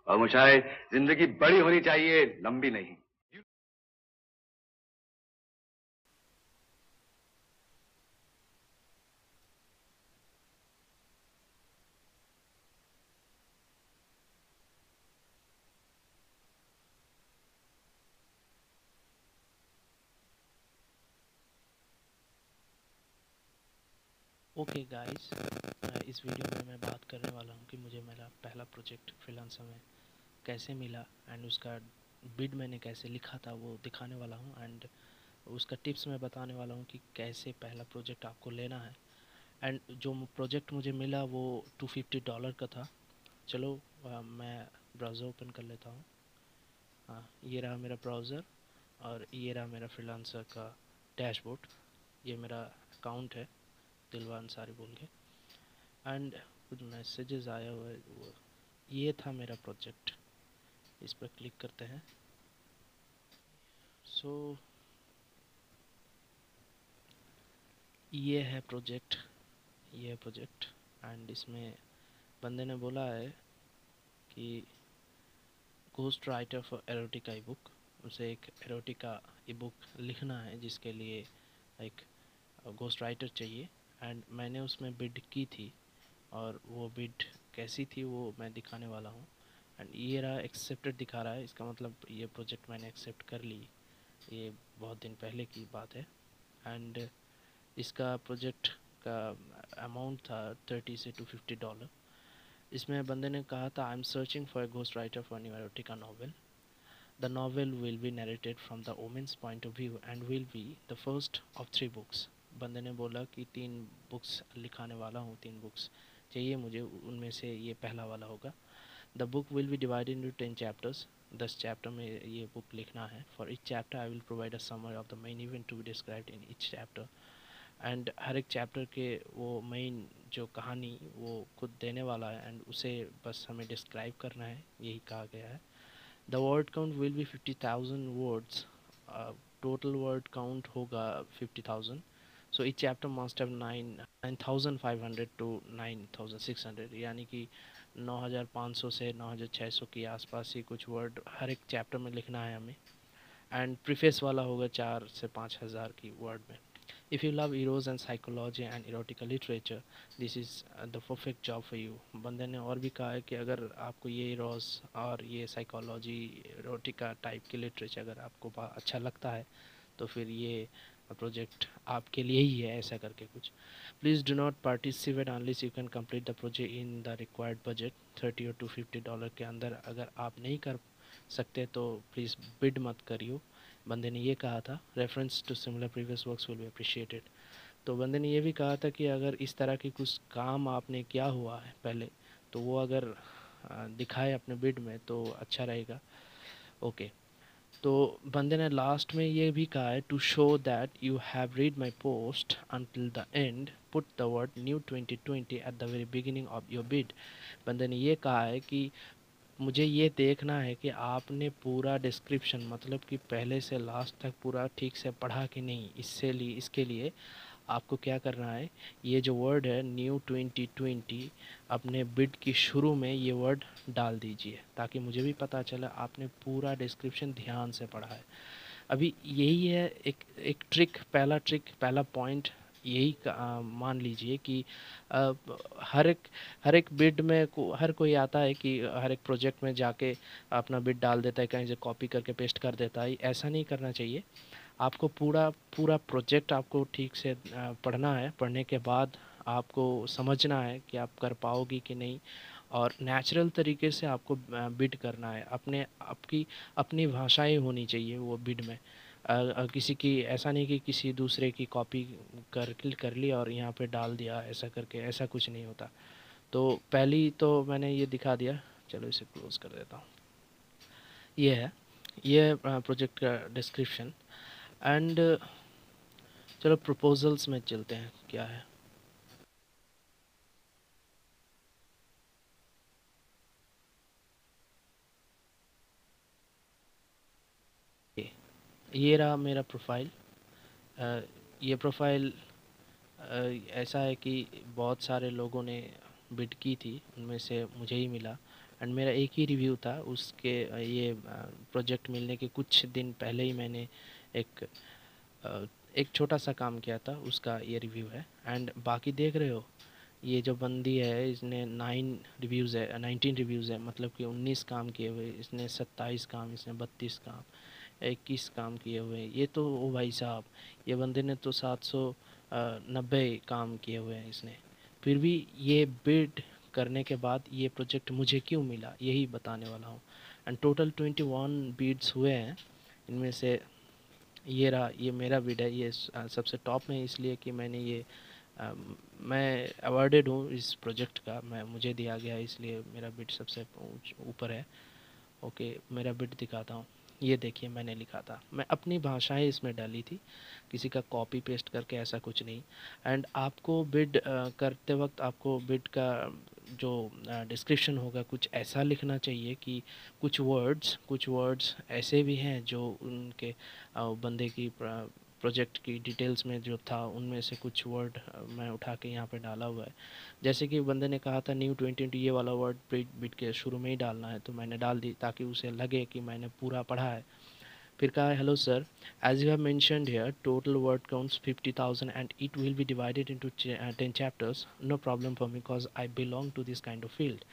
और मुझे जिंदगी बड़ी होनी चाहिए, लंबी नहीं। ओके गाइस, इस वीडियो में मैं बात करने वाला हूँ कि मुझे मेरा पहला प्रोजेक्ट फ्रीलांसर में कैसे मिला एंड उसका बिड मैंने कैसे लिखा था वो दिखाने वाला हूँ। एंड उसका टिप्स मैं बताने वाला हूँ कि कैसे पहला प्रोजेक्ट आपको लेना है। एंड जो प्रोजेक्ट मुझे मिला वो $250 का था। चलो मैं ब्राउज़र ओपन कर लेता हूँ। हाँ, ये रहा मेरा ब्राउज़र और ये रहा मेरा फ्रीलांसर का डैशबोर्ड। ये मेरा अकाउंट है, दिलवा अंसारी बोल के। एंड कुछ मैसेजेस आया हुआ है, वो ये था मेरा प्रोजेक्ट। इस पर क्लिक करते हैं। सो ये है प्रोजेक्ट, ये है प्रोजेक्ट। एंड इसमें बंदे ने बोला है कि ghost writer for erotica E book, उसे एक एरोटिका ई बुक लिखना है जिसके लिए एक घोस्ट राइटर चाहिए। एंड मैंने उसमें बिड की थी और वो बिड कैसी थी वो मैं दिखाने वाला हूँ। एंड ये रहा एक्सेप्टेड दिखा रहा है, इसका मतलब ये प्रोजेक्ट मैंने एक्सेप्ट कर ली। ये बहुत दिन पहले की बात है। एंड इसका प्रोजेक्ट का अमाउंट था 30 से $250। इसमें बंदे ने कहा था I am searching for a ghost writer for new erotica novel. The novel will be narrated from the women's point of view and will be the first of 3 books. बंदे ने बोला कि 3 बुक्स लिखाने वाला हूँ, 3 बुक्स चाहिए मुझे, उनमें से ये पहला वाला होगा। The book will be divided into 10 chapters. 10 chapter में ये बुक लिखना है। For each chapter I will provide a summary of the main event to be described in each chapter. And हर एक चैप्टर के वो मेन जो कहानी वो खुद देने वाला है एंड उसे बस हमें डिस्क्राइब करना है, यही कहा गया है। The word count will be 50,000 words. Total word count होगा 50,000। सो each chapter must have 9,500 to 9,600, यानी कि 9,500 से 9,600 के आसपास ही कुछ वर्ड हर एक चैप्टर में लिखना है हमें। एंड प्रीफेस वाला होगा 4 से 5 हज़ार की वर्ड में। If you love heroes and psychology and erotical literature, this is the perfect job for you. बंदे ने और भी कहा है कि अगर आपको ये हीरोज़ और ये साइकोलॉजी इरोटिका टाइप की लिटरेचर अगर आपको अच्छा लगता है तो फिर ये प्रोजेक्ट आपके लिए ही है, ऐसा करके कुछ। Please do not participate unless you can complete the project in the required budget. 30 और $250 के अंदर अगर आप नहीं कर सकते तो प्लीज़ बिड मत करियो। बंदे ने ये कहा था reference to similar previous works will be appreciated. तो बंदे ने ये भी कहा था कि अगर इस तरह की कुछ काम आपने किया हुआ है पहले तो वो अगर दिखाए अपने बिड में तो अच्छा रहेगा। ओके, तो बंदे ने लास्ट में ये भी कहा है to show that you have read my post until the end, put the word new 2020 at the very beginning of your bid. बंदे ने ये कहा है कि मुझे ये देखना है कि आपने पूरा डिस्क्रिप्शन मतलब कि पहले से लास्ट तक पूरा ठीक से पढ़ा कि नहीं। इसके लिए आपको क्या करना है, ये जो वर्ड है न्यू 2020 अपने बिड की शुरू में ये वर्ड डाल दीजिए ताकि मुझे भी पता चले आपने पूरा डिस्क्रिप्शन ध्यान से पढ़ा है। अभी यही है एक ट्रिक, पहला पॉइंट यही मान लीजिए कि आ, हर एक बिड में हर कोई आता है कि हर एक प्रोजेक्ट में जाके अपना बिड डाल देता है, कहीं से कॉपी करके पेस्ट कर देता है। ऐसा नहीं करना चाहिए। आपको पूरा पूरा प्रोजेक्ट आपको ठीक से पढ़ना है। पढ़ने के बाद आपको समझना है कि आप कर पाओगी कि नहीं और नेचुरल तरीके से आपको बिड करना है। आपकी अपनी भाषाएं होनी चाहिए वो बिड में। किसी की ऐसा नहीं कि किसी दूसरे की कॉपी कर ली और यहाँ पे डाल दिया, ऐसा करके ऐसा कुछ नहीं होता। तो पहली तो मैंने ये दिखा दिया, चलो इसे क्लोज़ कर देता हूँ। ये है, ये प्रोजेक्ट का डिस्क्रिप्शन। एंड चलो प्रपोजल्स में चलते हैं क्या है। ये रहा मेरा प्रोफाइल। ये प्रोफाइल ऐसा है कि बहुत सारे लोगों ने बिड की थी, उनमें से मुझे ही मिला। एंड मेरा एक ही रिव्यू था उसके। ये प्रोजेक्ट मिलने के कुछ दिन पहले ही मैंने एक एक छोटा सा काम किया था, उसका ये रिव्यू है। एंड बाकी देख रहे हो, ये जो बंदी है इसने 19 रिव्यूज़ है, मतलब कि 19 काम किए हुए, इसने 27 काम, इसने 32 काम, 21 काम किए हुए। ये तो ओ भाई साहब, ये बंदे ने तो 790 काम किए हुए हैं इसने। फिर भी ये बिड करने के बाद ये प्रोजेक्ट मुझे क्यों मिला, यही बताने वाला हूँ। एंड टोटल 21 बिड्स हुए हैं, इनमें से ये रहा, ये मेरा बिड है। ये सबसे टॉप में इसलिए कि मैंने ये मैं अवार्डेड हूँ इस प्रोजेक्ट का, मैं मुझे दिया गया है, इसलिए मेरा बिड सबसे ऊपर है। ओके, मेरा बिट दिखाता हूँ। ये देखिए, मैंने लिखा था, मैं अपनी भाषाएं इसमें डाली थी, किसी का कॉपी पेस्ट करके, ऐसा कुछ नहीं। एंड आपको बिड करते वक्त आपको बिड का जो डिस्क्रिप्शन होगा कुछ ऐसा लिखना चाहिए कि कुछ वर्ड्स ऐसे भी हैं जो उनके बंदे की प्रोजेक्ट की डिटेल्स में जो था उनमें से कुछ वर्ड मैं उठा के यहाँ पे डाला हुआ है। जैसे कि बंदे ने कहा था न्यू 2020, ये वाला वर्ड बिट के शुरू में ही डालना है, तो मैंने डाल दी ताकि उसे लगे कि मैंने पूरा पढ़ा है। फिर कहा hello sir, as you have mentioned here total word counts 50,000 and it will be divided into 10 chapters, no problem for me because I belong to this kind of field.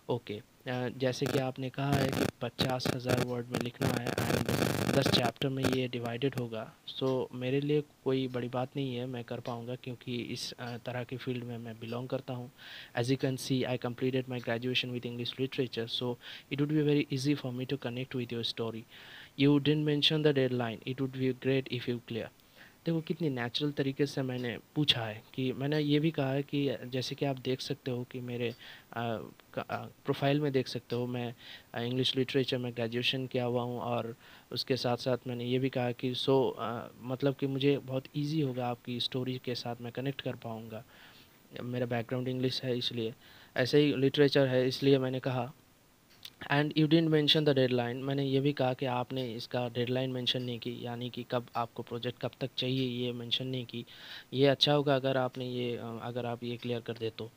Okay, जैसे कि आपने कहा है कि 50,000 वर्ड में लिखना है and 10 chapter में ये डिवाइडेड होगा, सो मेरे लिए कोई बड़ी बात नहीं है, मैं कर पाऊँगा क्योंकि इस तरह की फील्ड में मैं बिलोंग करता हूँ। As you can see I completed my graduation with English literature, so it would be very easy for me to connect with your story. You didn't mention the deadline, it would be great if you clear। देखो कितनी natural तरीके से मैंने पूछा है, कि मैंने ये भी कहा है कि जैसे कि आप देख सकते हो कि मेरे प्रोफाइल में देख सकते हो, मैं इंग्लिश लिटरेचर में ग्रेजुएशन किया हुआ हूँ, और उसके साथ साथ मैंने ये भी कहा कि मतलब कि मुझे बहुत इजी होगा आपकी स्टोरी के साथ मैं कनेक्ट कर पाऊँगा। मेरा बैकग्राउंड इंग्लिश है इसलिए, ऐसे ही लिटरेचर है इसलिए मैंने कहा। And you didn't mention the deadline, मैंने ये भी कहा कि आपने इसका डेडलाइन मेंशन नहीं की, यानी कि कब आपको प्रोजेक्ट कब तक चाहिए ये मेंशन नहीं की। ये अच्छा होगा अगर आपने ये अगर आप ये क्लियर कर दे तो।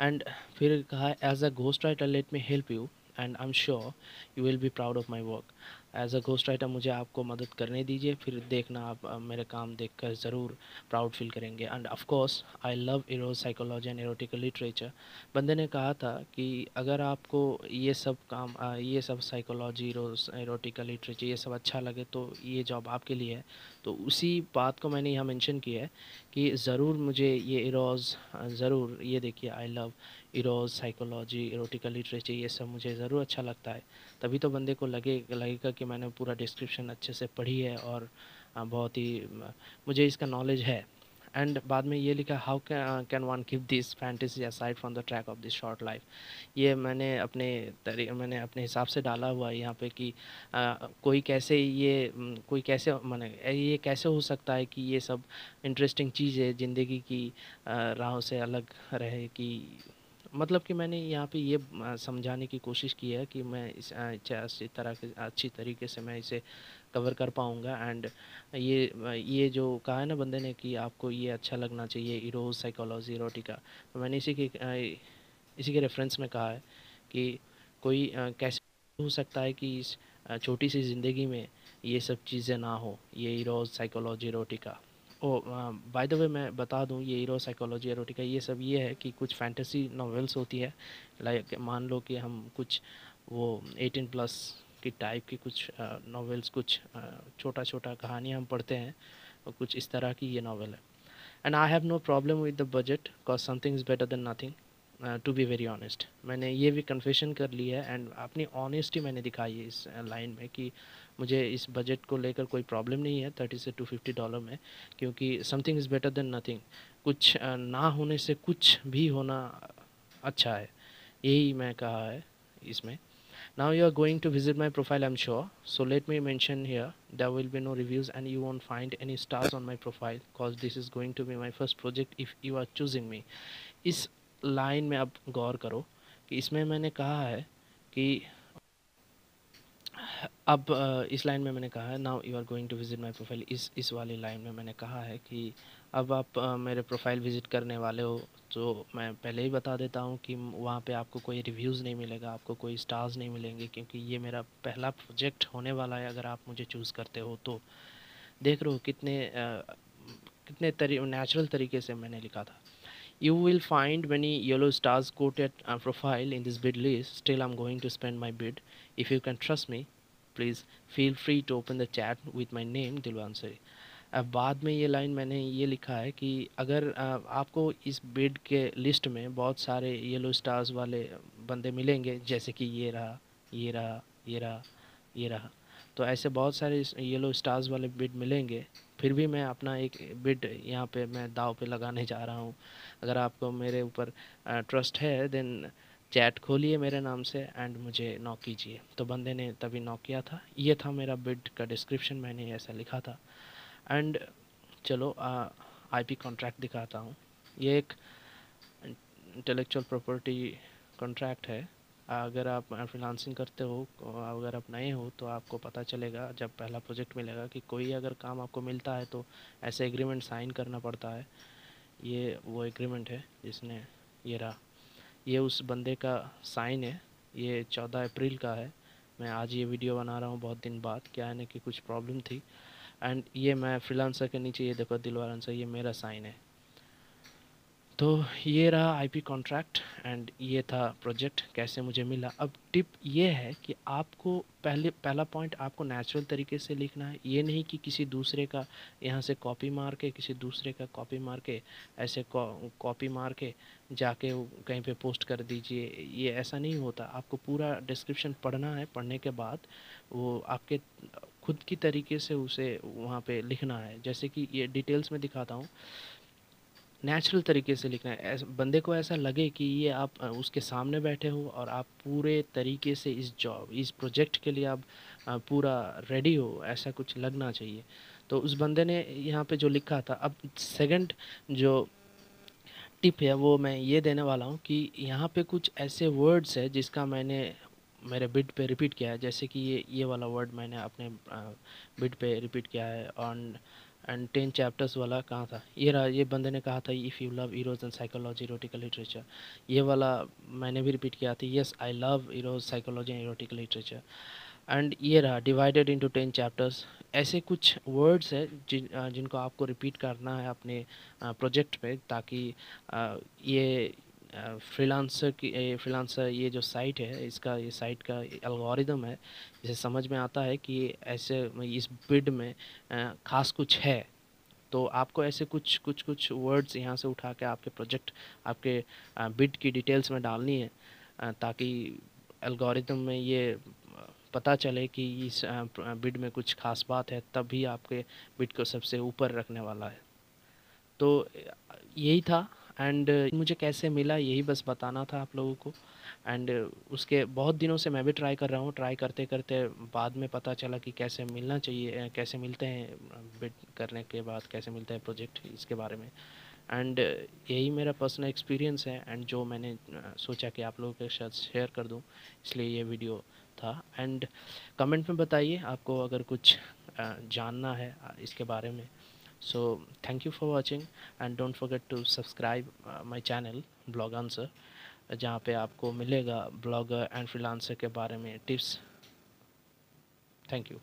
एंड फिर कहा as a ghost writer let me help you and I am sure you will be proud of my work. As a ghost writer मुझे आपको मदद करने दीजिए, फिर देखना आप मेरे काम देखकर ज़रूर प्राउड फील करेंगे। And of course I love Eros psychology and erotical literature. बंदे ने कहा था कि अगर आपको ये सब काम ये सब साइकोलॉजी, इरोज एरोटिकल लिटरेचर ये सब अच्छा लगे तो ये जॉब आपके लिए है। तो उसी बात को मैंने यहाँ मेंशन किया है कि ज़रूर मुझे ये इरोज, ज़रूर ये देखिए, I love Eros psychology erotical literature, ये सब मुझे ज़रूर अच्छा लगता है। तभी तो बंदे को लगेगा कि मैंने पूरा डिस्क्रिप्शन अच्छे से पढ़ी है और बहुत ही मुझे इसका नॉलेज है। एंड बाद में ये लिखा how can one keep this fantasy aside from the track of this short life. ये मैंने अपने हिसाब से डाला हुआ है यहाँ पे कि कोई कैसे माने ये कैसे हो सकता है कि ये सब इंटरेस्टिंग चीज़ है ज़िंदगी की राहों से अलग रहे, कि मतलब कि मैंने यहाँ पे ये समझाने की कोशिश की है कि मैं अच्छी तरीके से मैं इसे कवर कर पाऊँगा। एंड ये जो कहा है ना बंदे ने कि आपको ये अच्छा लगना चाहिए, इरोज साइकोलॉजी एरोटिका, तो मैंने इसी के रेफरेंस में कहा है कि कोई कैसे हो सकता है कि इस छोटी सी ज़िंदगी में ये सब चीज़ें ना हो, ये Eros psychology erotica. Oh by the way मैं बता दूं, ये इरो साइकोलॉजी एरोटिका ये सब ये है कि कुछ फैंटेसी नॉवेल्स होती है, लाइक मान लो कि हम कुछ वो 18 प्लस की टाइप की कुछ नॉवेल्स, कुछ छोटा छोटा कहानियाँ हम पढ़ते हैं, और कुछ इस तरह की ये नॉवेल है। And I have no problem with the budget because something is better than nothing, to be very honest. मैंने ये भी कन्फेशन कर ली है एंड अपनी ऑनेस्टी मैंने दिखाई है इस लाइन में कि मुझे इस बजट को लेकर कोई प्रॉब्लम नहीं है, $30 से $250 में, क्योंकि something is better than nothing. कुछ ना होने से कुछ भी होना अच्छा है, यही मैं कहा है इसमें। Now you are going to visit my profile, I'm sure. So let me mention here, there will be no reviews and you won't find any stars on my profile because this is going to be my first project if you are choosing me. इस line में अब गौर करो कि इसमें मैंने कहा है कि अब इस लाइन में मैंने कहा है now you are going to visit my profile, इस वाली लाइन में मैंने कहा है कि अब आप मेरे प्रोफाइल विज़िट करने वाले हो तो मैं पहले ही बता देता हूँ कि वहाँ पे आपको कोई रिव्यूज़ नहीं मिलेगा, आपको कोई स्टार्स नहीं मिलेंगे, क्योंकि ये मेरा पहला प्रोजेक्ट होने वाला है। अगर आप मुझे चूज़ करते हो तो देख रहे हो कितने नेचुरल तरीके से मैंने लिखा था। You will find many yellow stars quoted profile in this bid list. Still, I'm going to spend my bid. If you can trust me, please feel free to open the chat with my name, Dilwansari. अब बाद में ये line मैंने ये लिखा है कि अगर आपको इस बिड के लिस्ट में बहुत सारे येलो स्टार्स वाले बंदे मिलेंगे, जैसे कि ये रहा, ये रहा, ये रहा, ये रहा, तो ऐसे बहुत सारे येलो स्टार्स वाले बिड मिलेंगे, फिर भी मैं अपना एक बिड यहाँ पे मैं दाव पे लगाने जा रहा हूँ। अगर आपको मेरे ऊपर ट्रस्ट है देन चैट खोलिए मेरे नाम से एंड मुझे नॉक कीजिए। तो बंदे ने तभी नॉक किया था। ये था मेरा बिड का डिस्क्रिप्शन, मैंने ऐसा लिखा था। एंड चलो आईपी कॉन्ट्रैक्ट दिखाता हूँ। ये एक इंटेलेक्चुअल प्रॉपर्टी कॉन्ट्रैक्ट है। अगर आप फ्रीलांसिंग करते हो, अगर आप नए हो तो आपको पता चलेगा जब पहला प्रोजेक्ट मिलेगा कि कोई अगर काम आपको मिलता है तो ऐसे एग्रीमेंट साइन करना पड़ता है। ये वो एग्रीमेंट है जिसने, ये रहा, ये उस बंदे का साइन है। ये 14 अप्रैल का है। मैं आज ये वीडियो बना रहा हूँ बहुत दिन बाद, क्या है ना कि कुछ प्रॉब्लम थी। एंड ये मैं फ्रीलांसर के नीचे ये देखो दिलवारन से ये मेरा साइन है। तो ये रहा आईपी कॉन्ट्रैक्ट एंड ये था प्रोजेक्ट कैसे मुझे मिला। अब टिप ये है कि आपको पहला पॉइंट आपको नेचुरल तरीके से लिखना है। ये नहीं कि किसी दूसरे का यहाँ से कॉपी मार के, किसी दूसरे का कॉपी मार के, ऐसे कॉपी मार के जाके कहीं पे पोस्ट कर दीजिए। ये ऐसा नहीं होता। आपको पूरा डिस्क्रिप्शन पढ़ना है, पढ़ने के बाद वो आपके खुद की तरीके से उसे वहाँ पे लिखना है। जैसे कि ये डिटेल्स में दिखाता हूँ, नेचुरल तरीके से लिखना है। बंदे को ऐसा लगे कि ये आप उसके सामने बैठे हो और आप पूरे तरीके से इस प्रोजेक्ट के लिए आप पूरा रेडी हो, ऐसा कुछ लगना चाहिए। तो उस बंदे ने यहाँ पे जो लिखा था। अब सेकंड जो टिप है वो मैं ये देने वाला हूँ कि यहाँ पे कुछ ऐसे वर्ड्स है जिसका मैंने मेरे बिट पे रिपीट किया है। जैसे कि ये वाला वर्ड मैंने अपने बिट पे रिपीट किया है। ऑन एंड 10 चैप्टर्स वाला कहाँ था, ये रहा। ये बंदे ने कहा था if you love heroes and psychology erotical literature, ये वाला मैंने भी रिपीट किया था। Yes I love heroes psychology and erotical literature. And ये रहा डिवाइडेड इनटू 10 चैप्टर्स। ऐसे कुछ वर्ड्स है जिनको आपको रिपीट करना है अपने प्रोजेक्ट पे, ताकि ये फ्रीलांसर ये जो साइट है, इसका ये साइट का एल्गोरिदम है, इसे समझ में आता है कि ऐसे इस बिड में ख़ास कुछ है। तो आपको ऐसे कुछ वर्ड्स यहाँ से उठा के आपके प्रोजेक्ट, आपके बिड की डिटेल्स में डालनी है, ताकि एल्गोरिदम में ये पता चले कि इस बिड में कुछ खास बात है, तभी आपके बिड को सबसे ऊपर रखने वाला है। तो यही था। एंड मुझे कैसे मिला यही बस बताना था आप लोगों को। एंड उसके बहुत दिनों से मैं भी ट्राई कर रहा हूँ। ट्राई करते करते बाद में पता चला कि कैसे मिलना चाहिए, कैसे मिलते हैं बिड करने के बाद, कैसे मिलता है प्रोजेक्ट, इसके बारे में। एंड यही मेरा पर्सनल एक्सपीरियंस है एंड जो मैंने सोचा कि आप लोगों के साथ शेयर कर दूँ, इसलिए ये वीडियो था। एंड कमेंट में बताइए आपको अगर कुछ जानना है इसके बारे में। So thank you for watching and don't forget to subscribe my channel blog answer, जहाँ पे आपको मिलेगा ब्लॉगर एंड फ्रीलांसर के बारे में टिप्स। Thank you.